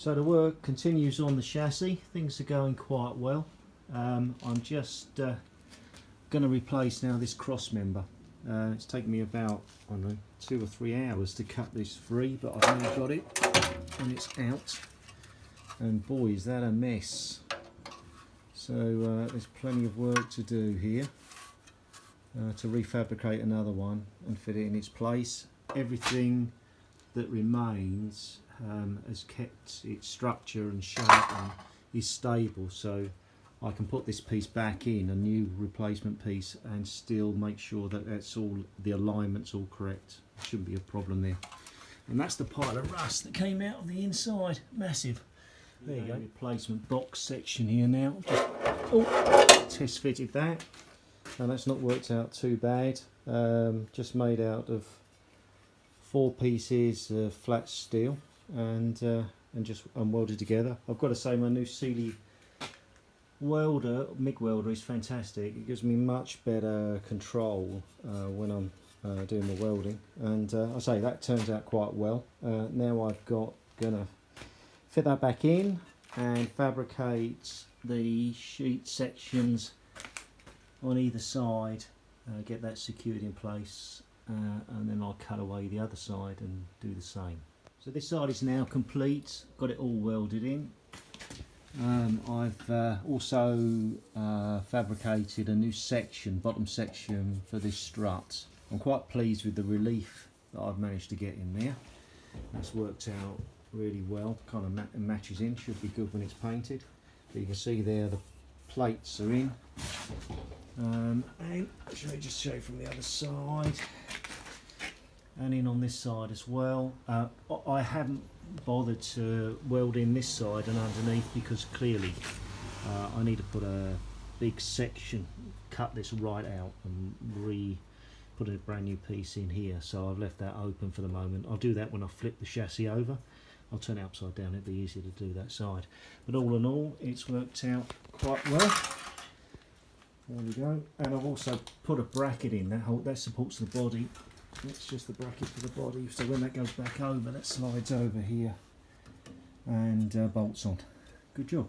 So the work continues on the chassis. Things are going quite well. I'm just going to replace now this cross member. It's taken me about, I don't know, 2 or 3 hours to cut this free, but I've now got it and it's out. And boy, is that a mess. So there's plenty of work to do here to refabricate another one and fit it in its place. Everything that remains has kept its structure and shape and is stable, so I can put this piece back in, a new replacement piece, and still make sure that that's all, the alignment's all correct. Shouldn't be a problem there. And that's the pile of rust that came out of the inside. Massive. There you go. Replacement box section here now. Just test fitted that, and that's not worked out too bad. Just made out of 4 pieces of flat steel and just welded together. I've got to say, my new Sealy welder, MIG welder, is fantastic. It gives me much better control when I'm doing the welding, and I say that turns out quite well. Now I've gonna fit that back in and fabricate the sheet sections on either side, get that secured in place, and then I'll cut away the other side and do the same. So this side is now complete, got it all welded in. I've also fabricated a new section, bottom section for this strut. I'm quite pleased with the relief that I've managed to get in there. That's worked out really well, kind of matches in, should be good when it's painted. But you can see there the plates are in. And should I just show from the other side, and in on this side as well. I haven't bothered to weld in this side and underneath because clearly I need to put a big section, cut this right out and put a brand new piece in here, so I've left that open for the moment. I'll do that when I flip the chassis over. I'll turn it upside down, it'll be easier to do that side. But all in all, it's worked out quite well. There we go. And I've also put a bracket in, that supports the body. That's just the bracket for the body, so when that goes back over, that slides over here and bolts on. Good job.